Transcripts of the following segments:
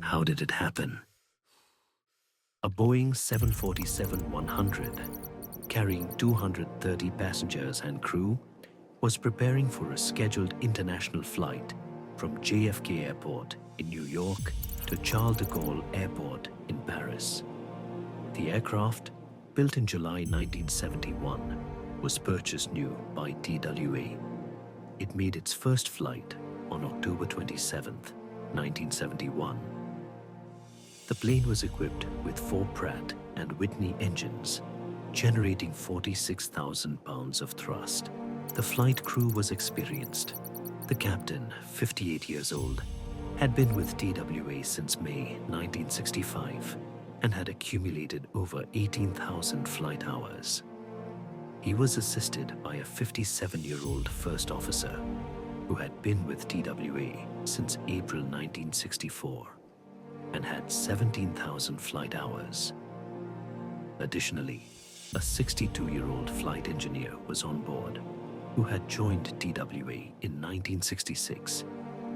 how did it happen? A Boeing 747-100, carrying 230 passengers and crew, was preparing for a scheduled international flight from JFK Airport in New York to Charles de Gaulle Airport in Paris. The aircraft, built in July 1971, was purchased new by TWA. It made its first flight on October 27, 1971. The plane was equipped with 4 Pratt and Whitney engines, generating 46,000 pounds of thrust. The flight crew was experienced. The captain, 58 years old, had been with TWA since May 1965 and had accumulated over 18,000 flight hours. He was assisted by a 57-year-old first officer who had been with TWA since April 1964 and had 17,000 flight hours. Additionally, a 62-year-old flight engineer was on board who had joined TWA in 1966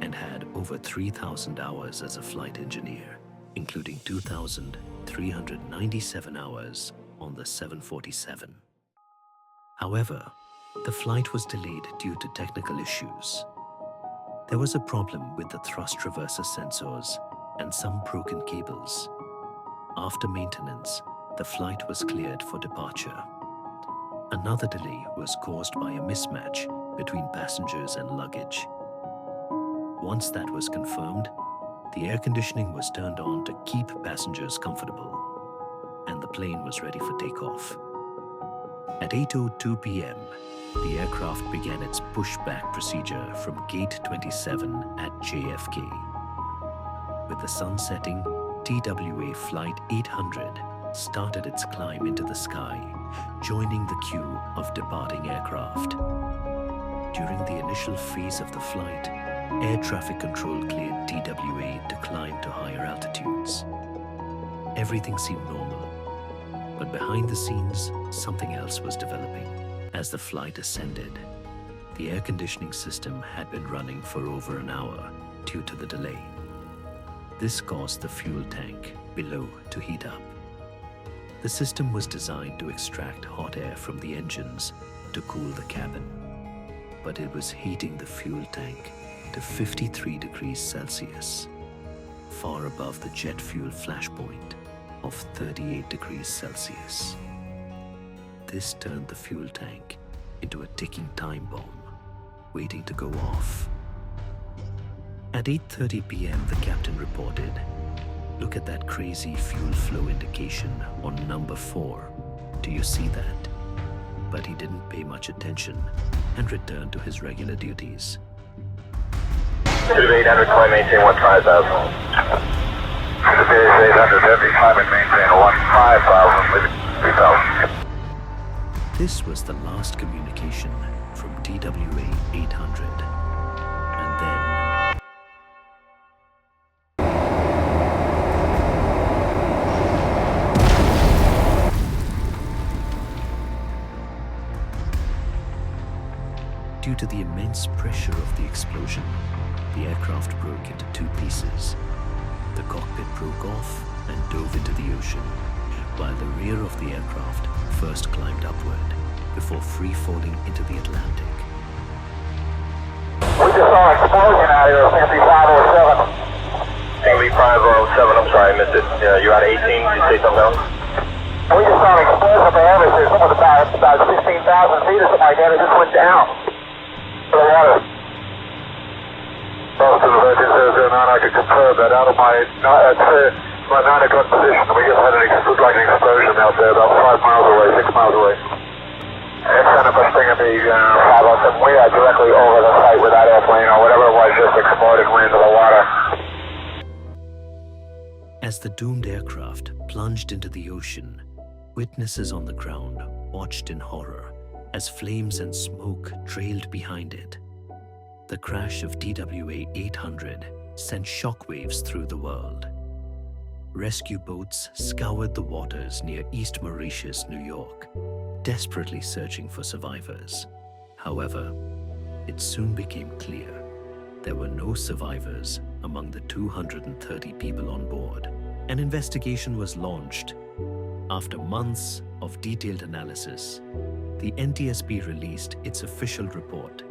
and had over 3,000 hours as a flight engineer, including 2,397 hours on the 747. However, the flight was delayed due to technical issues. There was a problem with the thrust reverser sensors and some broken cables. After maintenance, the flight was cleared for departure. Another delay was caused by a mismatch between passengers and luggage. Once that was confirmed, the air conditioning was turned on to keep passengers comfortable, and the plane was ready for takeoff. At 8:02 p.m., the aircraft began its pushback procedure from Gate 27 at JFK. With the sun setting, TWA Flight 800 started its climb into the sky, joining the queue of departing aircraft. During the initial phase of the flight, air traffic control cleared TWA to climb to higher altitudes. Everything seemed normal, but behind the scenes, something else was developing. As the flight ascended, the air conditioning system had been running for over an hour due to the delay. This caused the fuel tank below to heat up. The system was designed to extract hot air from the engines to cool the cabin, but it was heating the fuel tank to 53 degrees Celsius, far above the jet fuel flash point of 38 degrees Celsius. This turned the fuel tank into a ticking time bomb, waiting to go off. At 8:30 p.m., the captain reported, "Look at that crazy fuel flow indication on number 4. Do you see that?" But he didn't pay much attention and returned to his regular duties. 800, climb, maintain 15,000. 800, every climb and maintain 15,000, leaving 3,000. This was the last communication from TWA 800. And then, due to the immense pressure of the explosion, the aircraft broke into 2 pieces. The cockpit broke off and dove into the ocean, while the rear of the aircraft first climbed upward before free-falling into the Atlantic. We just saw an explosion out here at 5507. Lee Prime 07, I'm sorry, I missed it. You're at 18, did you say something else? We just saw an explosion up ahead of us. It was about 16,000 feet or something like that. It just went down to the water. Well, to the 1309, I could confirm that out of my 9 o'clock position, we just had an explosion out there about 5 miles away, 6 miles away. Center for Springer B 507, we are directly over the site with that airplane or whatever it was just exploded and went into the water. As the doomed aircraft plunged into the ocean, witnesses on the ground watched in horror as flames and smoke trailed behind it. The crash of TWA 800 sent shockwaves through the world. Rescue boats scoured the waters near East Moriches, New York, desperately searching for survivors. However, it soon became clear there were no survivors among the 230 people on board. An investigation was launched. After months of detailed analysis, the NTSB released its official report,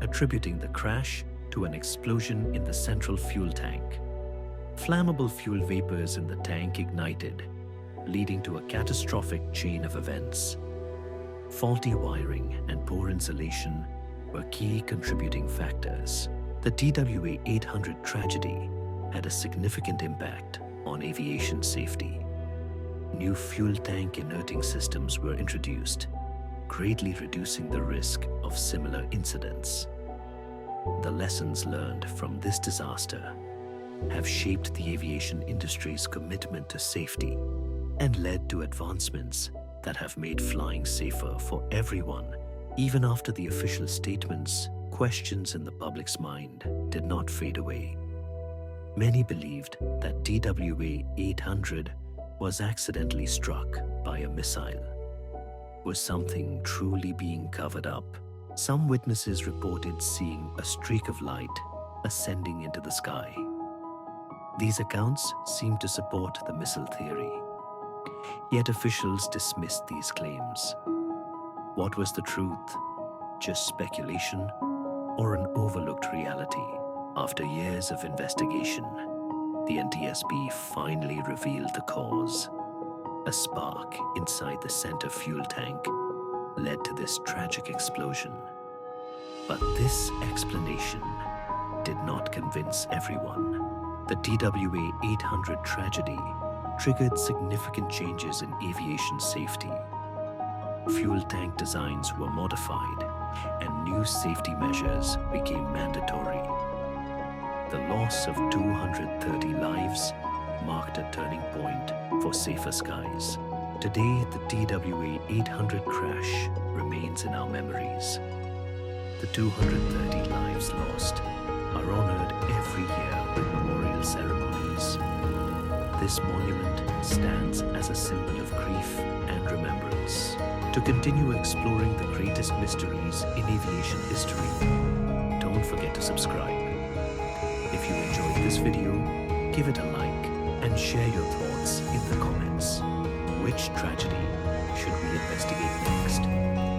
attributing the crash to an explosion in the central fuel tank. Flammable fuel vapors in the tank ignited, leading to a catastrophic chain of events. Faulty wiring and poor insulation were key contributing factors. The TWA 800 tragedy had a significant impact on aviation safety. New fuel tank inerting systems were introduced, greatly reducing the risk of similar incidents. The lessons learned from this disaster have shaped the aviation industry's commitment to safety and led to advancements that have made flying safer for everyone. Even after the official statements, questions in the public's mind did not fade away. Many believed that TWA 800 was accidentally struck by a missile. Was something truly being covered up? Some witnesses reported seeing a streak of light ascending into the sky. These accounts seem to support the missile theory. Yet officials dismissed these claims. What was the truth? Just speculation or an overlooked reality? After years of investigation, the NTSB finally revealed the cause. A spark inside the center fuel tank led to this tragic explosion. But this explanation did not convince everyone. The TWA 800 tragedy triggered significant changes in aviation safety. Fuel tank designs were modified and new safety measures became mandatory. The loss of 230 lives marked a turning point for safer skies. Today, the TWA 800 crash remains in our memories. The 230 lives lost are honored every year with memorial ceremonies. This monument stands as a symbol of grief and remembrance. To continue exploring the greatest mysteries in aviation history, don't forget to subscribe. If you enjoyed this video, give it a like and share your thoughts in the comments. Which tragedy should we investigate next?